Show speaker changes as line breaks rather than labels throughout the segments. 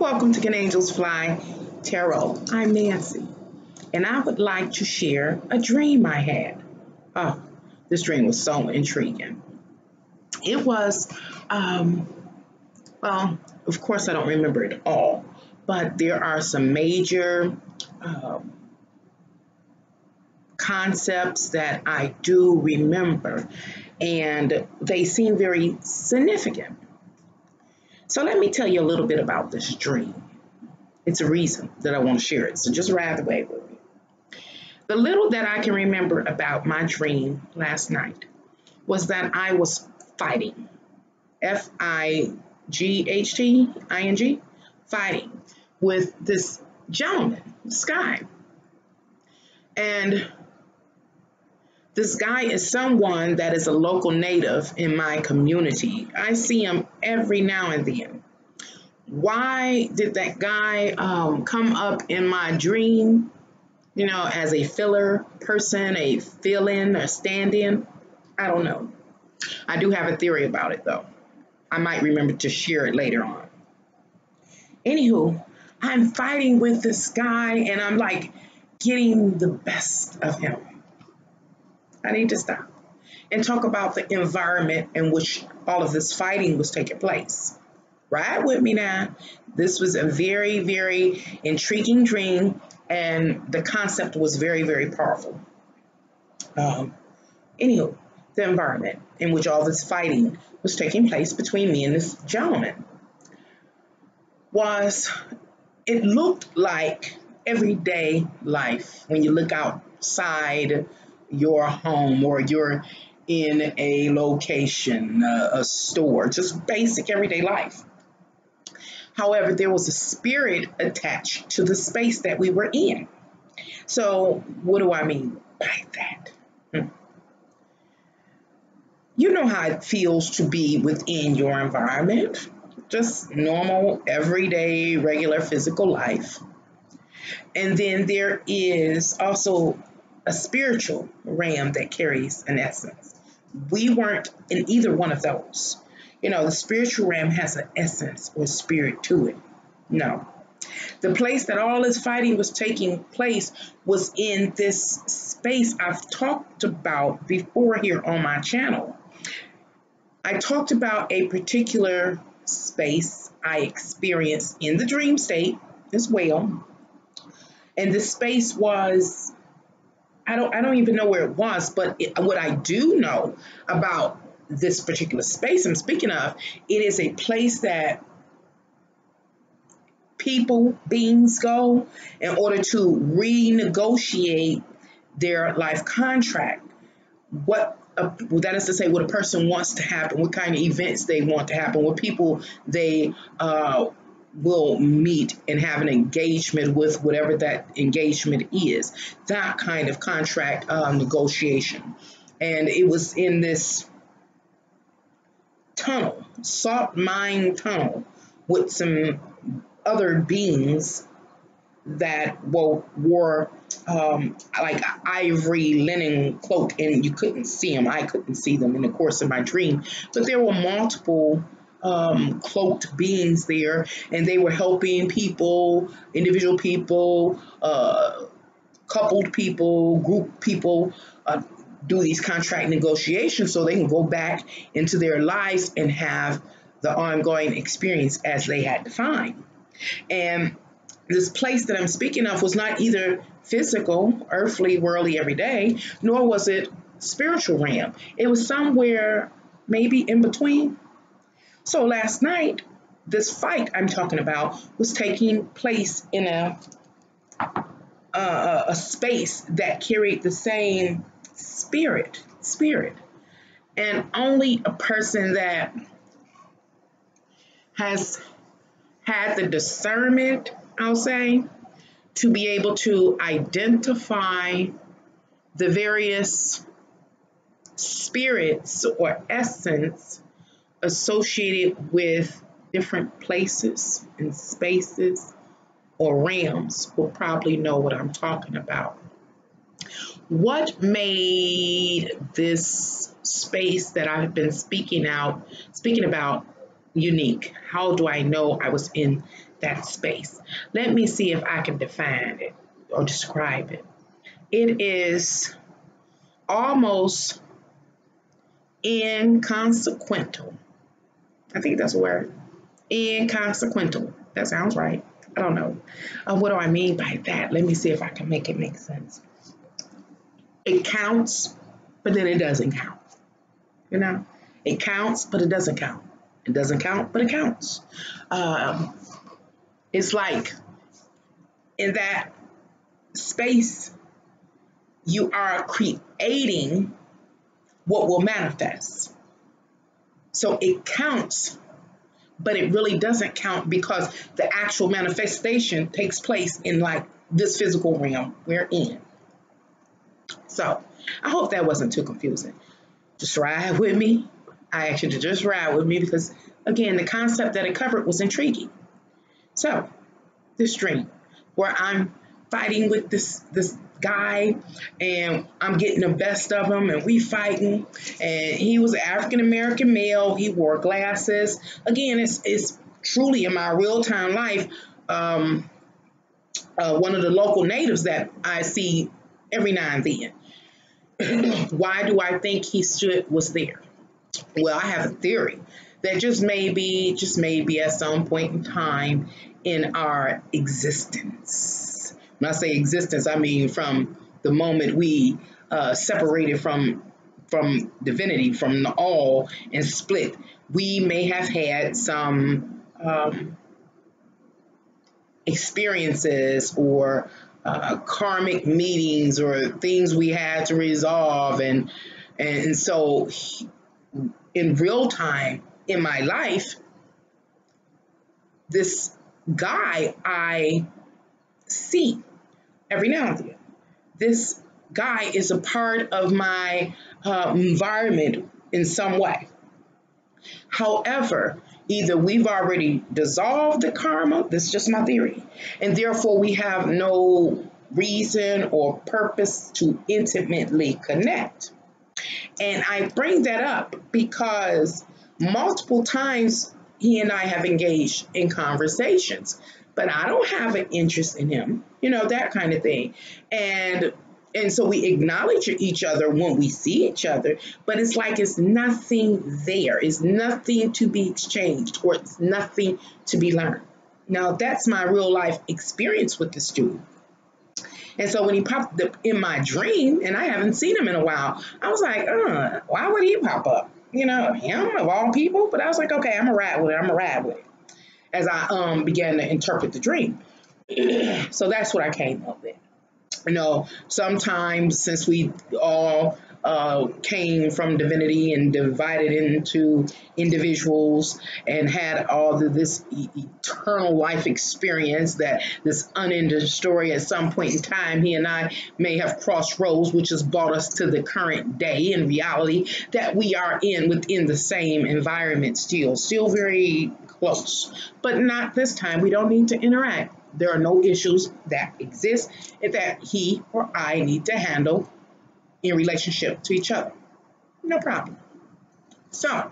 Welcome to Can Angels Fly Tarot. I'm Nancy, and I would like to share a dream I had. Oh, this dream was so intriguing. It was, well, of course I don't remember it all, but there are some major concepts that I do remember, and they seem very significant. So let me tell you a little bit about this dream. It's a reason that I want to share it, so just ride the wave with me. The little that I can remember about my dream last night was that I was fighting, F-I-G-H-T-I-N-G, fighting with this gentleman, this guy. And this guy is someone that is a local native in my community. I see him every now and then. Why did that guy come up in my dream, as a filler person, a fill-in, a stand-in? I don't know. I do have a theory about it, though. I might remember to share it later on. Anywho, I'm fighting with this guy, and I'm like getting the best of him. I need to stop and talk about the environment in which all of this fighting was taking place. Ride with me now. This was a very, very intriguing dream, and the concept was very, very powerful. Anywho, the environment in which all this fighting was taking place between me and this gentleman it looked like everyday life when you look outside your home or you're in a location, a store, just basic everyday life. However, there was a spirit attached to the space that we were in. So what do I mean by that? You know how it feels to be within your environment, just normal, everyday, regular physical life. And then there is also a spiritual realm that carries an essence. We weren't in either one of those. The spiritual realm has an essence or spirit to it. No. The place that all this fighting was taking place was in this space I've talked about before here on my channel. I talked about a particular space I experienced in the dream state as well. And this space was, I don't even know where it was, but what I do know about this particular space I'm speaking of, it is a place that beings go in order to renegotiate their life contract. That is to say, what a person wants to happen, what kind of events they want to happen, what people they will meet and have an engagement with, whatever that engagement is, that kind of contract negotiation. And it was in this tunnel, salt mine tunnel, with some other beings that wore like ivory linen cloak, and you couldn't see them. I couldn't see them in the course of my dream, but there were multiple cloaked beings there, and they were helping people, individual people, coupled people, group people, do these contract negotiations so they can go back into their lives and have the ongoing experience as they had defined. And this place that I'm speaking of was not either physical, earthly, worldly, everyday, nor was it spiritual realm. It was somewhere maybe in between. So last night, this fight I'm talking about was taking place in a space that carried the same spirit. And only a person that has had the discernment, I'll say, to be able to identify the various spirits or essence associated with different places and spaces or realms will probably know what I'm talking about. What made this space that I've been speaking about unique? How do I know I was in that space? Let me see if I can define it or describe it. It is almost inconsequential. I think that's a word. Inconsequential. That sounds right. I don't know. What do I mean by that? Let me see if I can make it make sense. It counts, but then it doesn't count. You know, it counts, but it doesn't count. It doesn't count, but it counts. Um, it's like in that space, you are creating what will manifest. So it counts, but it really doesn't count because the actual manifestation takes place in like this physical realm we're in. So I hope that wasn't too confusing. Just ride with me. I asked you to just ride with me because, again, the concept that it covered was intriguing. So this dream where I'm fighting with this guy and I'm getting the best of him and we fighting, and he was an African American male. He wore glasses. Again, it's truly in my real time life, one of the local natives that I see every now and then. Why do I think he was there? Well, I have a theory that just maybe at some point in time in our existence. When I say existence, I mean from the moment we separated from divinity, from the all, and split, we may have had some experiences or karmic meetings or things we had to resolve, and so in real time in my life, this guy I see every now and then. This guy is a part of my environment in some way. However, either we've already dissolved the karma, this is just my theory, and therefore we have no reason or purpose to intimately connect. And I bring that up because multiple times he and I have engaged in conversations, but I don't have an interest in him, that kind of thing. And so we acknowledge each other when we see each other, but it's like it's nothing there. It's nothing to be exchanged or it's nothing to be learned. Now, that's my real life experience with this dude. And so when he popped up in my dream, and I haven't seen him in a while, I was like, why would he pop up? Him of all people? But I was like, okay, I'm going to ride with it. As I began to interpret the dream. So that's what I came up with. Sometimes since we all came from divinity and divided into individuals and had all of this eternal life experience, that this unending story, at some point in time, he and I may have crossed roads, which has brought us to the current day and reality that we are within the same environment still very close, but not this time. We don't need to interact. There are no issues that exist that he or I need to handle in relationship to each other. No problem. So,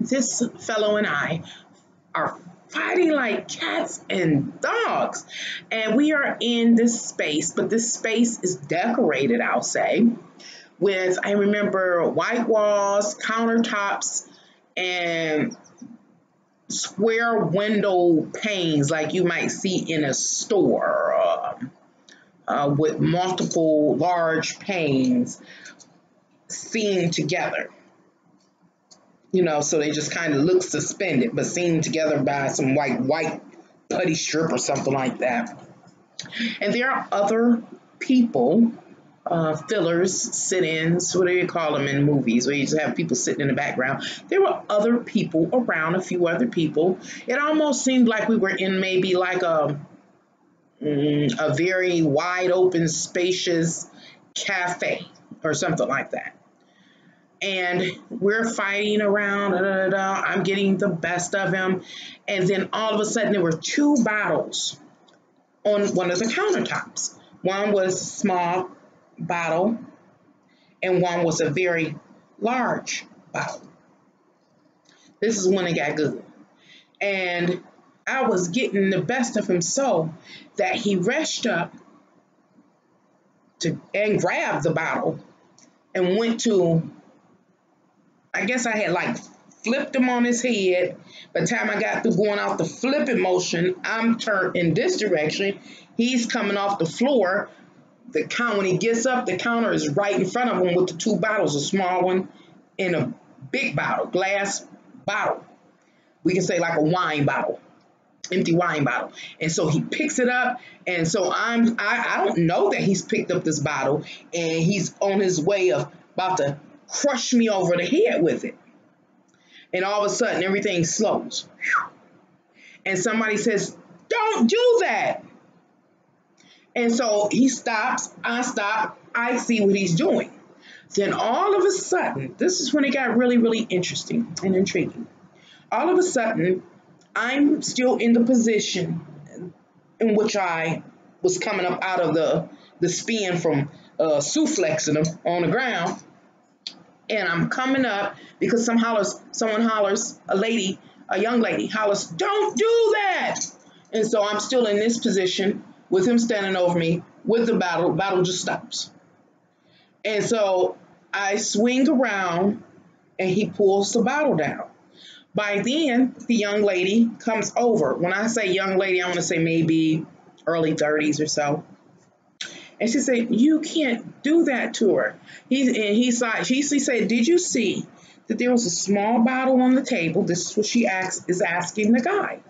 this fellow and I are fighting like cats and dogs. And we are in this space, but this space is decorated, I'll say, with, I remember, white walls, countertops, and square window panes like you might see in a store, with multiple large panes seen together. So they just kind of look suspended, but seen together by some white putty strip or something like that. And there are other people, fillers, sit-ins, what do you call them in movies, where you just have people sitting in the background. There were other people around, a few other people. It almost seemed like we were in maybe like a very wide open, spacious cafe or something like that. And we're fighting around, I'm getting the best of him. And then all of a sudden there were two bottles on one of the countertops. One was a small bottle and one was a very large bottle. This is when it got good. And I was getting the best of him so that he rushed up and grabbed the bottle and went to, I guess I had like flipped him on his head. By the time I got through going off the flipping motion, I'm turned in this direction. He's coming off the floor. When he gets up, the counter is right in front of him with the two bottles, a small one and a big bottle, glass bottle. We can say like a wine bottle, empty wine bottle. And so he picks it up. And so I don't know that he's picked up this bottle and he's on his way of about to crush me over the head with it. And all of a sudden everything slows. And somebody says, "Don't do that." And so he stops, I stop, I see what he's doing. Then all of a sudden, this is when it got really, really interesting and intriguing. All of a sudden, I'm still in the position in which I was coming up out of the spin from supplexing him on the ground. And I'm coming up because someone hollers, a young lady hollers, "Don't do that." And so I'm still in this position with him standing over me with the battle just stops. And so I swing around and he pulls the bottle down. By then, the young lady comes over. When I say young lady, I want to say maybe early 30s or so. And she said, "You can't do that to her." She said, "Did you see that there was a small bottle on the table?" This is what she is asking the guy.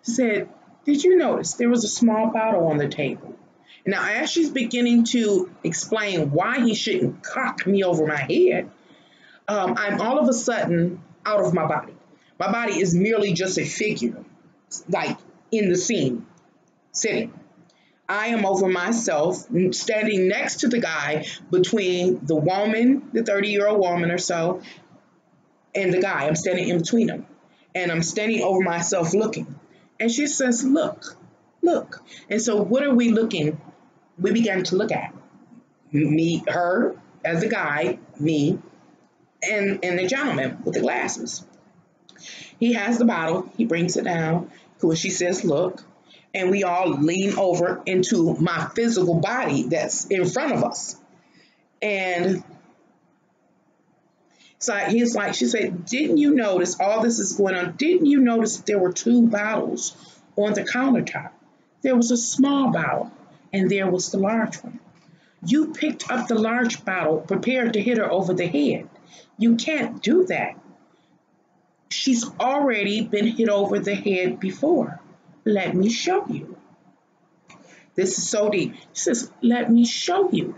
She said, "Did you notice there was a small bottle on the table?" Now, as she's beginning to explain why he shouldn't cock me over my head, I'm all of a sudden out of my body. My body is merely just a figure, like in the scene, sitting. I am over myself, standing next to the guy between the woman, the 30-year-old woman or so, and the guy. I'm standing in between them. And I'm standing over myself looking. And she says, "Look, look." And so what are we looking? We began to look at me, her as the guy, me, and the gentleman with the glasses. He has the bottle. He brings it down. When she says, "Look," and we all lean over into my physical body that's in front of us. And so he's like, she said, "Didn't you notice all this is going on? Didn't you notice there were two bottles on the countertop? There was a small bottle and there was the large one. You picked up the large bottle, prepared to hit her over the head. You can't do that. She's already been hit over the head before. Let me show you." This is so deep. She says, "Let me show you."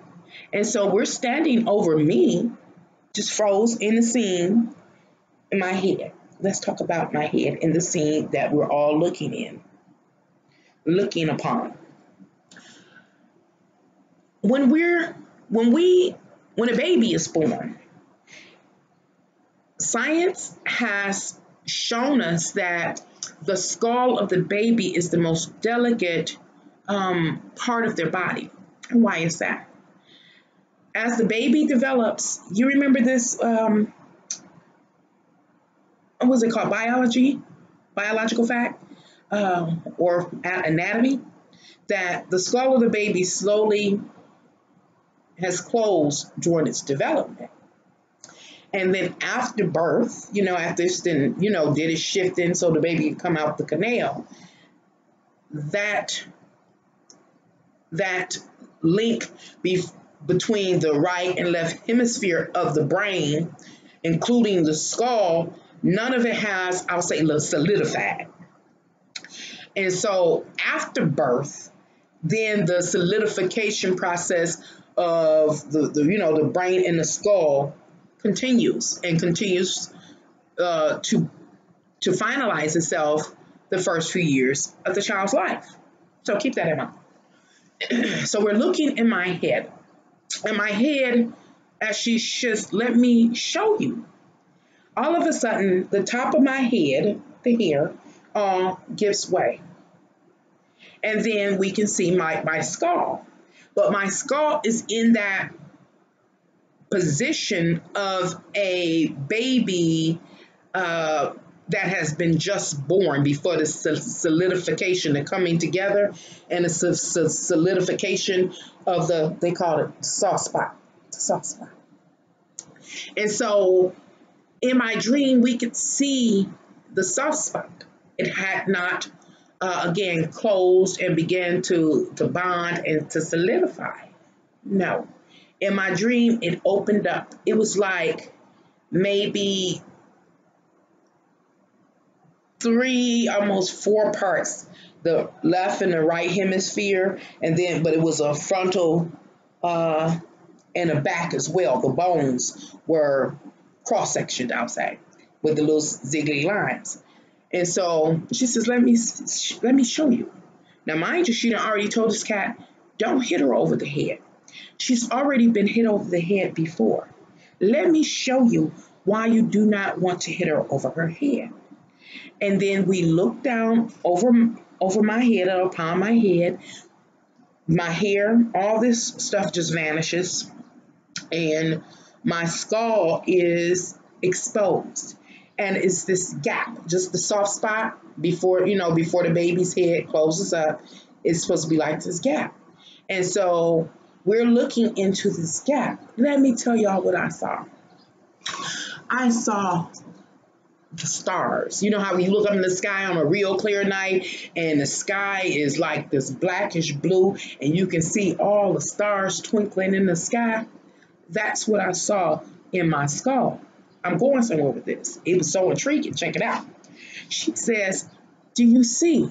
And so we're standing over me, just froze in the scene in my head. Let's talk about my head in the scene that we're all looking upon. When a baby is born, science has shown us that the skull of the baby is the most delicate part of their body. And why is that? As the baby develops, you remember this, what was it called? Biological fact, or anatomy, that the skull of the baby slowly has closed during its development. And then after birth, after it's then, did it shift in so the baby can come out the canal, that link between the right and left hemisphere of the brain, including the skull, none of it has, I'll say, solidified. And so after birth, then the solidification process of the brain and the skull continues to finalize itself the first few years of the child's life. So keep that in mind. So we're looking in my head. In my head, as she says, "Let me show you." All of a sudden, the top of my head, the hair, gives way. And then we can see my skull. But my skull is in that position of a baby that has been just born before the solidification, the coming together, and the solidification of they call it soft spot, soft spot. And so in my dream, we could see the soft spot. It had not, again, closed and began to bond and to solidify. No. In my dream, it opened up. It was like maybe 3, almost 4 parts, the left and the right hemisphere, and then, but it was a frontal and a back as well. The bones were cross-sectioned outside with the little ziggly lines. And so she says, let me show you. Now, mind you, she done already told this cat, don't hit her over the head. She's already been hit over the head before. Let me show you why you do not want to hit her over her head. And then we look down over my head, or upon my head. My hair, all this stuff just vanishes. And my skull is exposed. And it's this gap, just the soft spot before the baby's head closes up. It's supposed to be like this gap. And so we're looking into this gap. Let me tell y'all what I saw. I saw the stars. You know how you look up in the sky on a real clear night and the sky is like this blackish blue and you can see all the stars twinkling in the sky? That's what I saw in my skull. I'm going somewhere with this. It was so intriguing. Check it out. She says, do you see?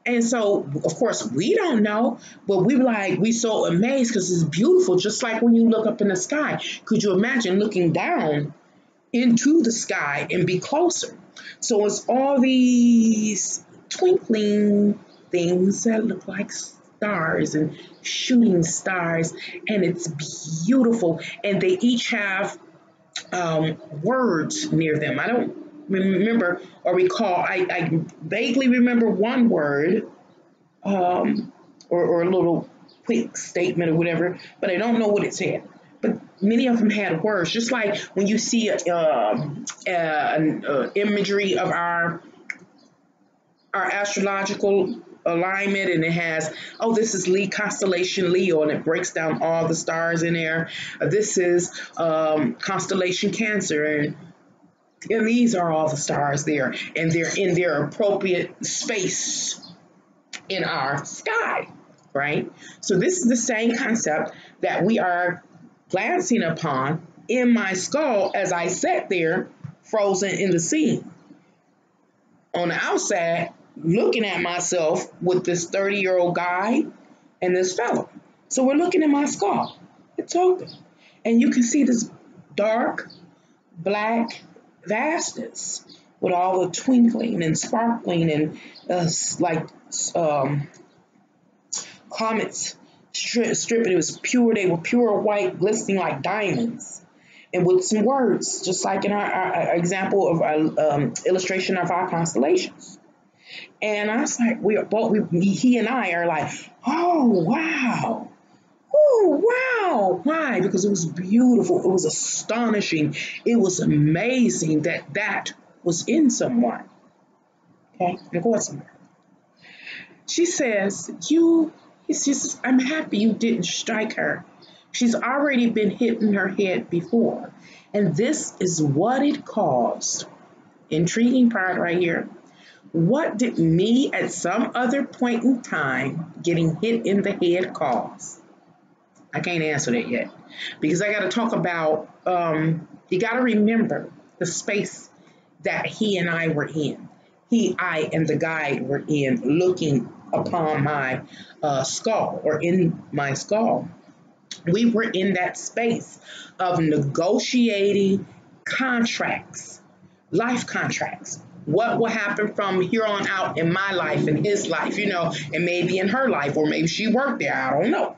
And so, of course, we don't know, but we so amazed because it's beautiful, just like when you look up in the sky. Could you imagine looking down into the sky and be closer? So it's all these twinkling things that look like stars and shooting stars, and it's beautiful. And they each have words near them. I don't remember or recall. I vaguely remember one word or a little quick statement or whatever, but I don't know what it said. But many of them had words, just like when you see an imagery of our astrological alignment, and it has, oh, this is constellation Leo, and it breaks down all the stars in there. This is constellation Cancer, and these are all the stars there, and they're in their appropriate space in our sky, right? So this is the same concept that we are glancing upon in my skull as I sat there frozen in the scene. On the outside, looking at myself with this 30-year-old guy and this fellow. So we're looking at my skull. It's open. And you can see this dark, black vastness with all the twinkling and sparkling and comets stripping. It was pure. They were pure white, glistening like diamonds. And with some words, just like in our example of our illustration of our constellations. And I was like, he and I are like, oh, wow. Oh, wow. Why? Because it was beautiful. It was astonishing. It was amazing that was in someone. Okay, I'm going somewhere. She says, I'm happy you didn't strike her. She's already been hit in her head before. And this is what it caused. Intriguing part right here. What did me at some other point in time getting hit in the head cause? I can't answer that yet because I got to talk about, you got to remember the space that he and I were in. I and the guide were in, looking upon my skull, or in my skull. We were in that space of negotiating contracts, life contracts. What will happen from here on out in my life and his life, and maybe in her life, or maybe she worked there. I don't know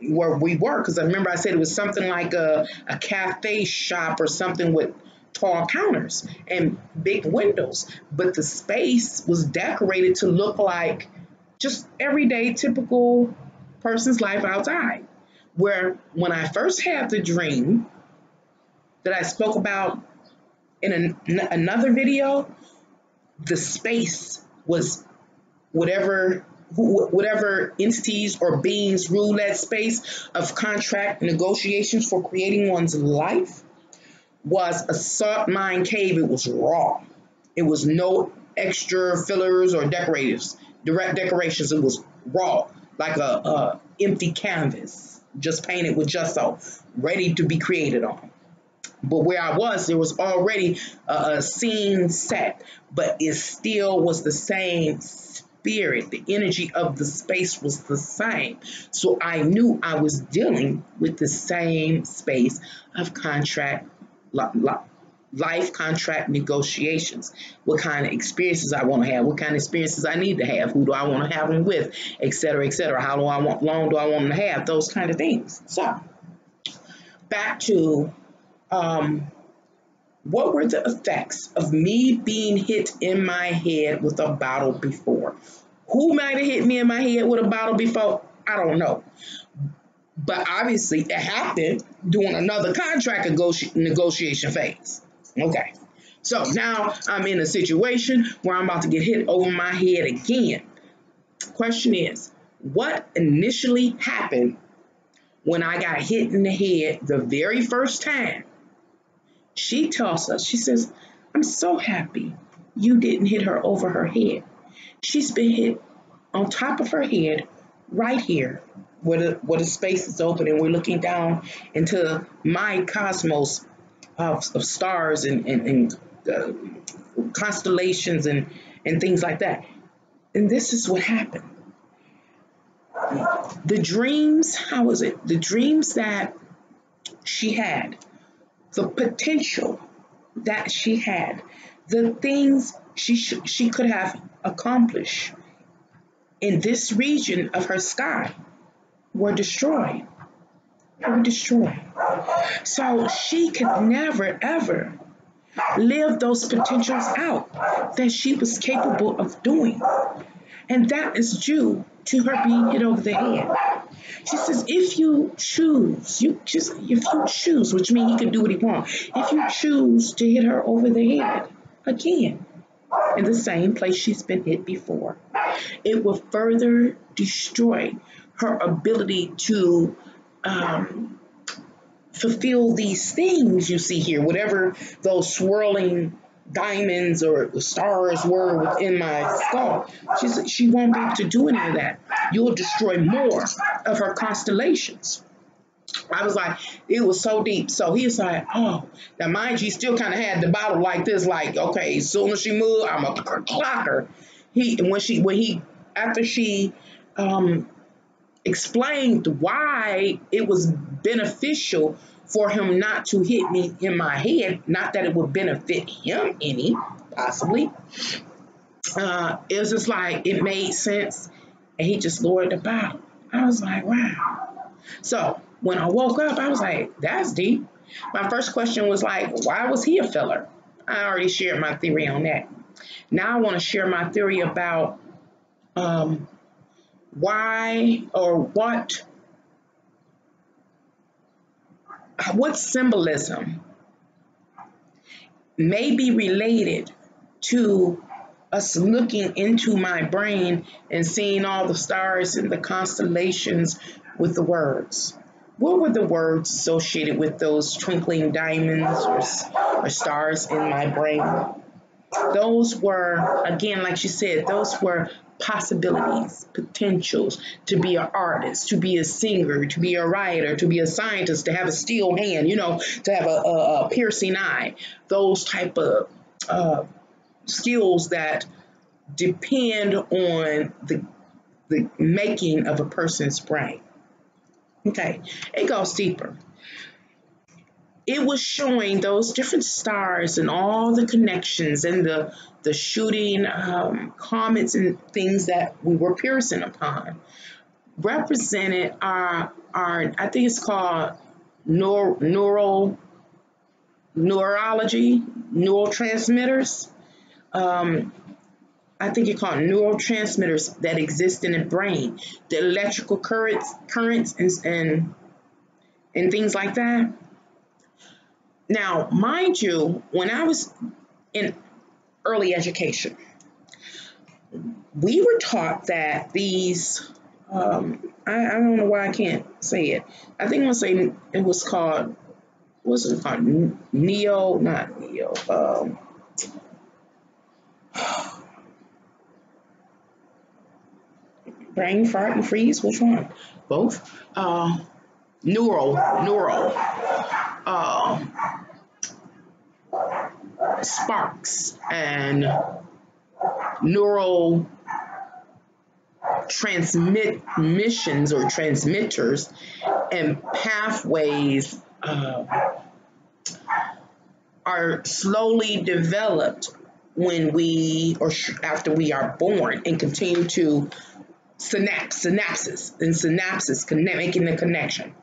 where we were, because I remember I said it was something like a cafe shop or something with tall counters and big windows. But the space was decorated to look like just everyday, typical person's life outside. Where when I first had the dream that I spoke about In another video, the space was whatever entities or beings rule that space of contract negotiations for creating one's life was a salt mine cave. It was raw. It was no extra fillers or direct decorations. It was raw, like a empty canvas, just painted with gesso, ready to be created on. But where I was, there was already a scene set, but it still was the same spirit. The energy of the space was the same. So I knew I was dealing with the same space of contract, life contract negotiations. What kind of experiences I want to have, what kind of experiences I need to have, who do I want to have them with, etc., etc. How long do I want them to have, those kind of things. So back to what were the effects of me being hit in my head with a bottle before? Who might have hit me in my head with a bottle before? I don't know. But obviously it happened during another contract negotiation phase. Okay. So now I'm in a situation where I'm about to get hit over my head again. Question is, what initially happened when I got hit in the head the very first time? She tells us, she says, I'm so happy you didn't hit her over her head. She's been hit on top of her head right here where the space is open and we're looking down into my cosmos of stars and constellations and things like that. And this is what happened. The dreams, how was it? The dreams that she had, the potential that she had, the things she could have accomplished in this region of her sky were destroyed. So she could never, ever live those potentials out that she was capable of doing. And that is due to her being hit over the head. She says, if you choose, which means he can do what he wants. If you choose to hit her over the head again, in the same place she's been hit before, it will further destroy her ability to fulfill these things you see here, whatever those swirling diamonds or stars were within my skull. She won't be able to do any of that. You'll destroy more of her constellations. I was like, it was so deep. So he was like, oh, now mind you, he still kind of had the bottle like this, like, okay, as soon as she moved, I'm a clock her. After she explained why it was beneficial for him not to hit me in my head, not that it would benefit him any, possibly. It was just like, it made sense, and he just lowered the bottle. I was like, wow. So when I woke up, I was like, that's deep. My first question was like, why was he a filler? I already shared my theory on that. Now I want to share my theory about why or what symbolism may be related to us looking into my brain and seeing all the stars and the constellations with the words. What were the words associated with those twinkling diamonds or stars in my brain? Those were, again, like she said, those were possibilities, potentials to be an artist, to be a singer, to be a writer, to be a scientist, to have a steel hand, to have a piercing eye. Those type of skills that depend on the making of a person's brain. Okay, it goes deeper. It was showing those different stars and all the connections and the shooting comets and things that we were piercing upon represented our I think it's called neurology, neurotransmitters. I think it's called neurotransmitters that exist in the brain, the electrical currents and things like that. Now, mind you, when I was in early education, we were taught that these, I don't know why I can't say it. I think I'm gonna say it was called, what's it called? Neo, not Neo. Brain fart and freeze. Which one? Both. Neural sparks and neural transmissions or transmitters and pathways are slowly developed when we or after we are born and continue to synapses making the connection,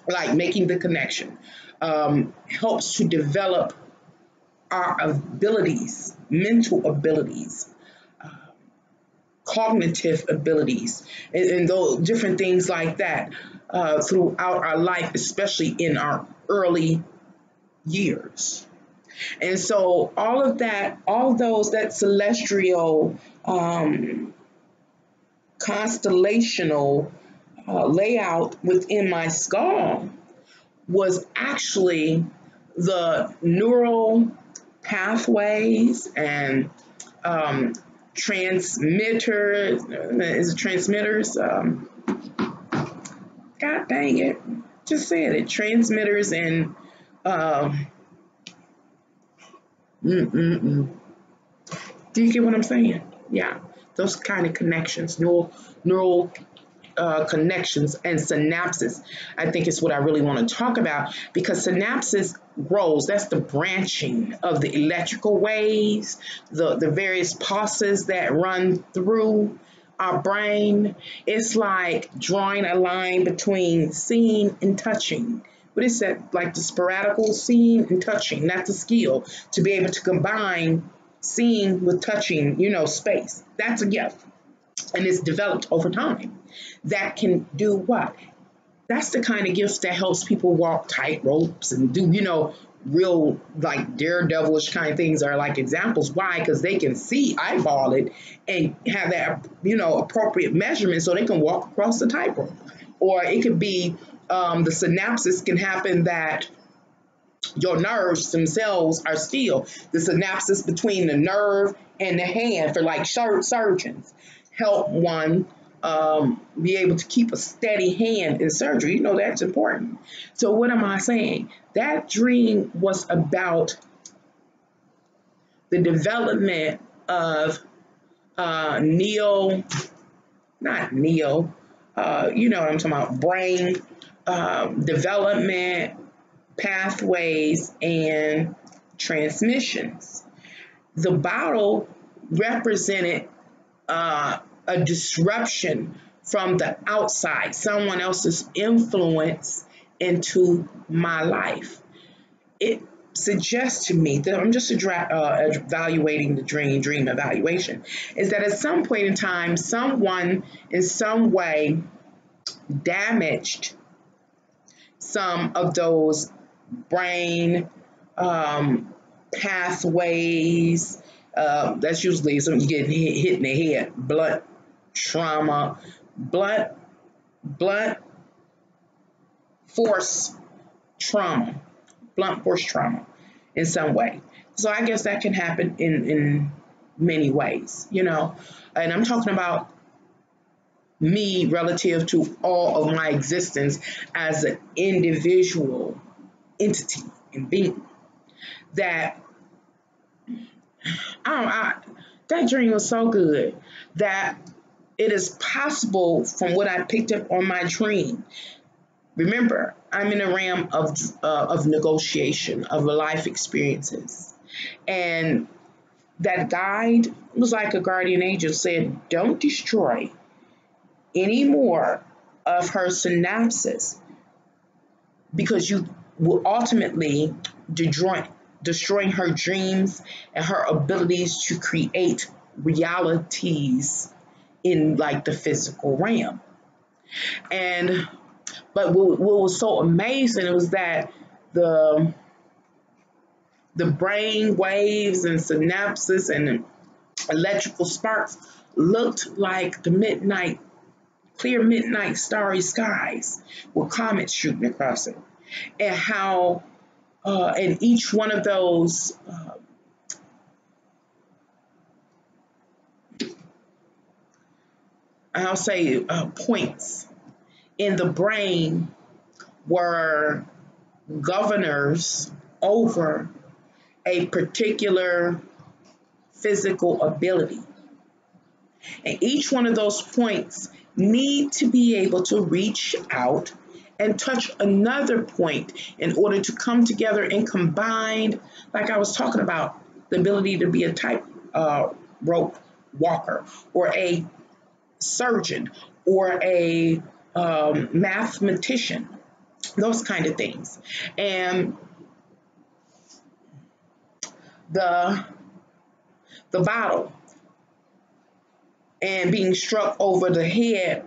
like making the connection, helps to develop our abilities, mental abilities, cognitive abilities, and those different things like that throughout our life, especially in our early years. And so all of that, all those, that celestial, constellational layout within my skull was actually the neural pathways and transmitters. Is it transmitters? God dang it. Just said it. Transmitters and do you get what I'm saying? Yeah. Those kind of connections, neural connections and synapses, I think is what I really want to talk about, because synapses grows. That's the branching of the electrical waves, the various pulses that run through our brain. It's like drawing a line between seeing and touching. What is that? Like the sporadical seeing and touching. That's a skill to be able to combine seeing with touching, space. That's a gift. And it's developed over time. That can do what? That's the kind of gifts that helps people walk tight ropes and do, real like daredevilish kind of things are like examples. Why? Because they can see, eyeball it, and have that, appropriate measurement so they can walk across the tightrope. Or it could be the synapses can happen that your nerves themselves are still. The synapses between the nerve and the hand for like surgeons help one be able to keep a steady hand in surgery. That's important. So what am I saying? That dream was about the development of not neo, you know what I'm talking about, brain development, pathways, and transmissions. The bottle represented a disruption from the outside, someone else's influence into my life. It suggests to me that I'm just evaluating the dream evaluation, is that at some point in time, someone in some way damaged some of those brain pathways. That's usually something you get hit in the head, blunt trauma, blunt force trauma, blunt force trauma in some way. So I guess that can happen in many ways, and I'm talking about me relative to all of my existence as an individual entity and being. That that dream was so good that it is possible, from what I picked up on my dream. Remember, I'm in a realm of negotiation, of life experiences, and that guide was like a guardian angel said, "Don't destroy any more of her synapses, because you will ultimately destroying her dreams and her abilities to create realities in like the physical realm." But what was so amazing was that the brain waves and synapses and electrical sparks looked like the midnight, clear midnight starry skies with comets shooting across it. And how, in each one of those, I'll say, points in the brain were governors over a particular physical ability. And each one of those points need to be able to reach out and touch another point in order to come together and combine, like I was talking about, the ability to be a tightrope walker or a surgeon or a mathematician, those kind of things. And the bottle and being struck over the head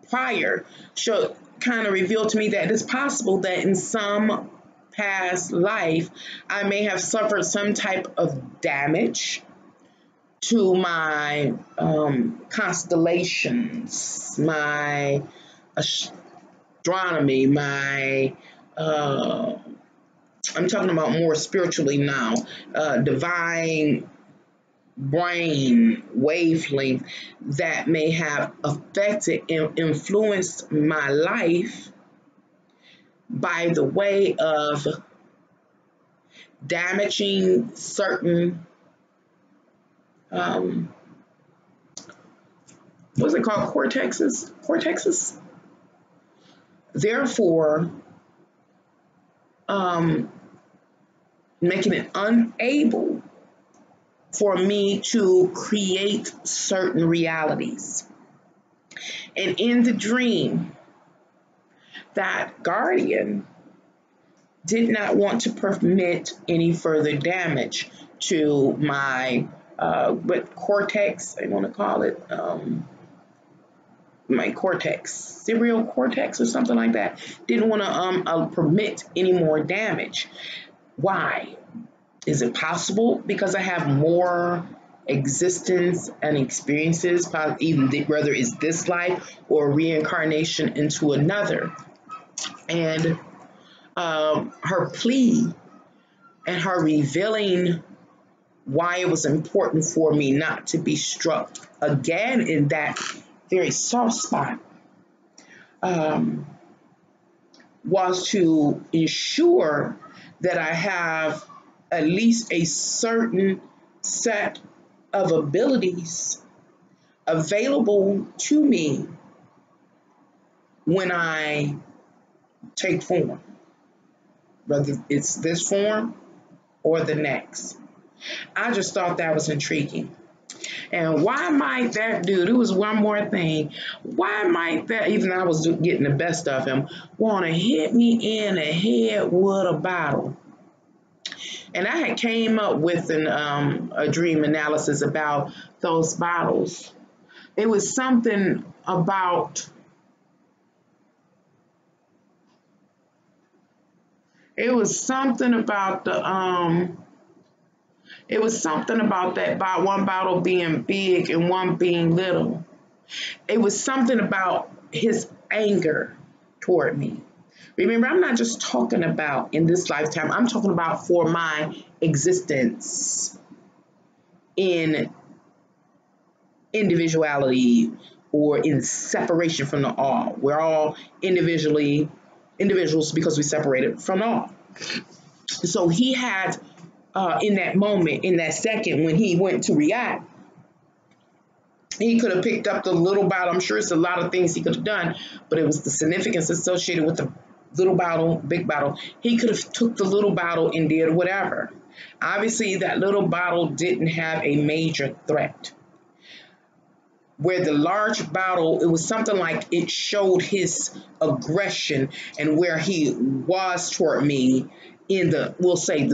prior should kind of reveal to me that it's possible that in some past life I may have suffered some type of damage to my constellations, my astronomy, my I'm talking about more spiritually now, divine brain wavelength that may have affected and influenced my life by the way of damaging certain what's it called, cortexes, therefore making it unable for me to create certain realities. And in the dream, that guardian did not want to permit any further damage to my what cortex, I want to call it, my cortex, cerebral cortex or something like that. Didn't want to permit any more damage. Why? Is it possible because I have more existence and experiences, even whether it's this life or reincarnation into another? And her plea and her revealing why it was important for me not to be struck again in that very soft spot was to ensure that I have at least a certain set of abilities available to me when I take form, whether it's this form or the next. I just thought that was intriguing. And why might that dude, it was one more thing, why might that, even though I was getting the best of him, want to hit me in the head with a bottle? And I had came up with a dream analysis about those bottles. It was something about, it was something about that one bottle being big and one being little. It was something about his anger toward me. Remember, I'm not just talking about in this lifetime, I'm talking about for my existence in individuality or in separation from the all. We're all individuals because we separated from all. So he had, in that moment, in that second, when he went to react, he could have picked up the little bottle. I'm sure it's a lot of things he could have done, but it was the significance associated with the little bottle, big bottle. He could have took the little bottle and did whatever. Obviously, that little bottle didn't have a major threat. Where the large bottle, it was something like it showed his aggression and where he was toward me in the, we'll say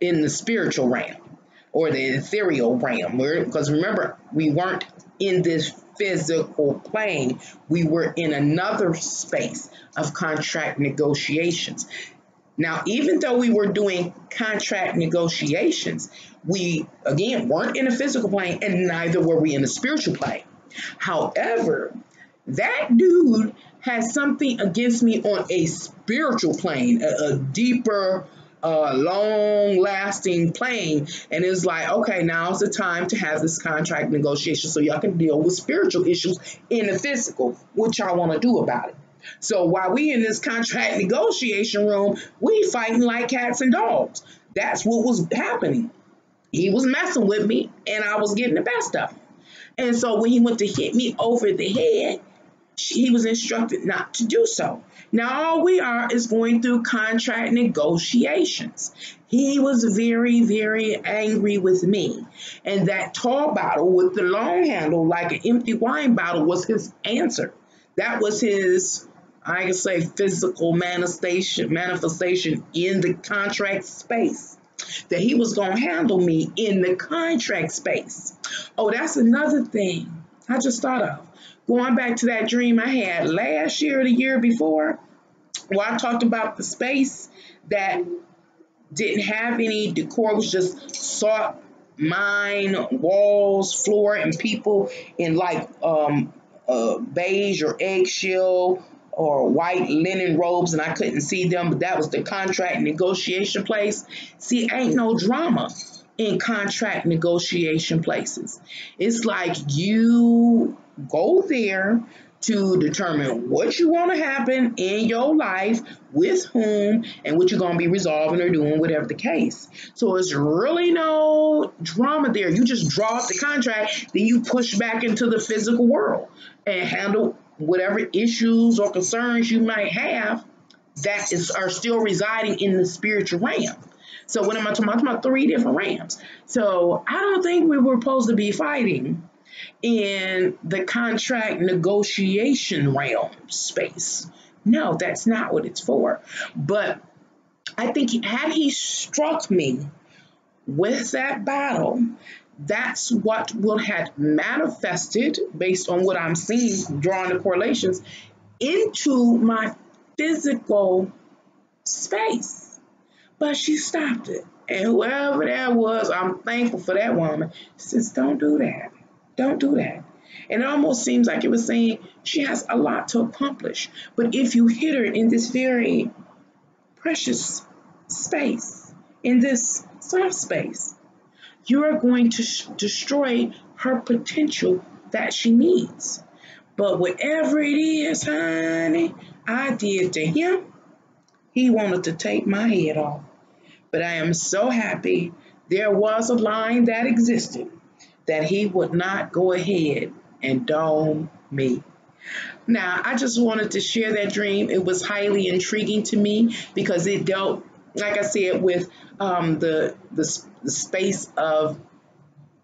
in the spiritual realm or the ethereal realm. Because remember, we weren't in this physical plane. We were in another space of contract negotiations. Now, even though we were doing contract negotiations, we again weren't in a physical plane and neither were we in a spiritual plane. However, that dude has something against me on a spiritual plane, a deeper, long lasting plane. And it's like, okay, now's the time to have this contract negotiation so y'all can deal with spiritual issues in the physical. What y'all want to do about it? So while we in this contract negotiation room, we fighting like cats and dogs. That's what was happening. He was messing with me and I was getting the best of him. And so when he went to hit me over the head, he was instructed not to do so. Now all we are is going through contract negotiations. He was very, very angry with me. And that tall bottle with the long handle, like an empty wine bottle, was his answer. That was his, I can say, physical manifestation in the contract space. That he was going to handle me in the contract space. Oh, that's another thing I just thought of. Going back to that dream I had last year or the year before, where I talked about the space that didn't have any decor, it was just sought mine, walls, floor, and people in like beige or eggshell or white linen robes, and I couldn't see them, but that was the contract negotiation place. See, ain't no drama in contract negotiation places. It's like you go there to determine what you want to happen in your life, with whom, and what you're going to be resolving or doing, whatever the case. So it's really no drama there. You just draw up the contract, then you push back into the physical world and handle whatever issues or concerns you might have that are still residing in the spiritual realm. So what am I talking about? I'm talking about 3 different realms. So I don't think we were supposed to be fighting in the contract negotiation realm space. No, that's not what it's for. But I think had he struck me with that battle, that's what will have manifested, based on what I'm seeing, drawing the correlations, into my physical space. But she stopped it. And whoever that was, I'm thankful for that woman. She says, don't do that. Don't do that. And it almost seems like it was saying she has a lot to accomplish. But if you hit her in this very precious space, in this soft space, you are going to destroy her potential that she needs. But whatever it is, honey, I did to him, he wanted to take my head off. But I am so happy there was a line that existed that he would not go ahead and dome me. Now, I just wanted to share that dream. It was highly intriguing to me because it dealt, like I said, with the space of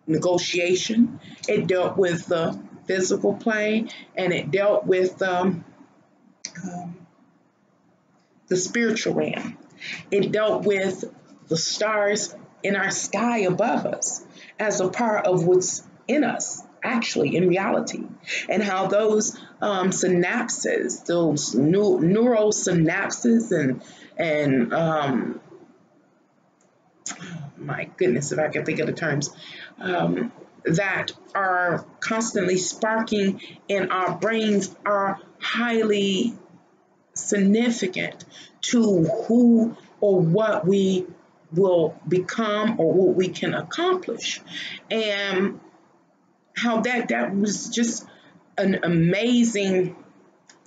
negotiation. It dealt with the physical plane, and it dealt with the spiritual realm. It dealt with the stars in our sky above us as a part of what's in us, actually, in reality, and how those synapses, those neural synapses and my goodness, if I can think of the terms, that are constantly sparking in our brains are highly significant to who or what we will become or what we can accomplish. And how that was just an amazing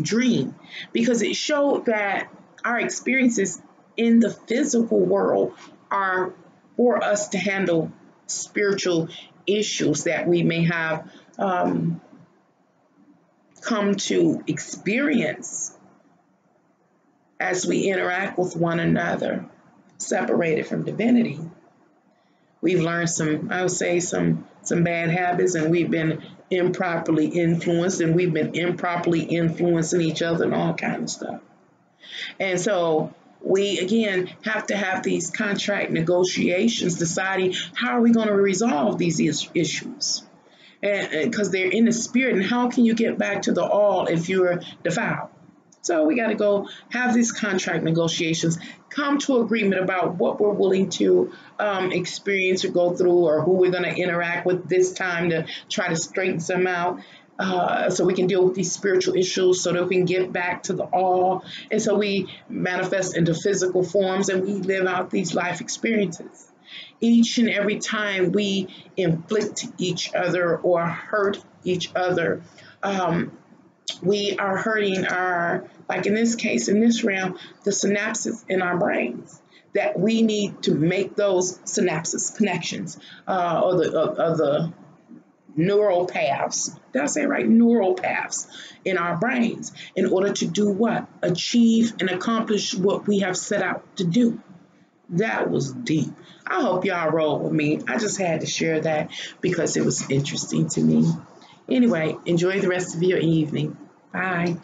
dream, because it showed that our experiences in the physical world are for us to handle spiritual issues that we may have come to experience as we interact with one another, separated from divinity. We've learned some, I would say, some bad habits, and we've been improperly influenced, and we've been improperly influencing each other and all kinds of stuff. And so we, again, have to have these contract negotiations deciding how are we going to resolve these issues. And because they're in the spirit, and how can you get back to the all if you're defiled? So we got to go have these contract negotiations, come to agreement about what we're willing to experience or go through, or who we're going to interact with this time to try to straighten some out. So we can deal with these spiritual issues, so that we can get back to the all. And so we manifest into physical forms, and we live out these life experiences. Each and every time we inflict each other or hurt each other, we are hurting our, like in this case, in this realm, the synapses in our brains, that we need to make those synapses connections, or the neural paths. Did I say right? Neural paths in our brains, in order to do what? Achieve and accomplish what we have set out to do. That was deep. I hope y'all roll with me. I just had to share that because it was interesting to me. Anyway, enjoy the rest of your evening. Bye.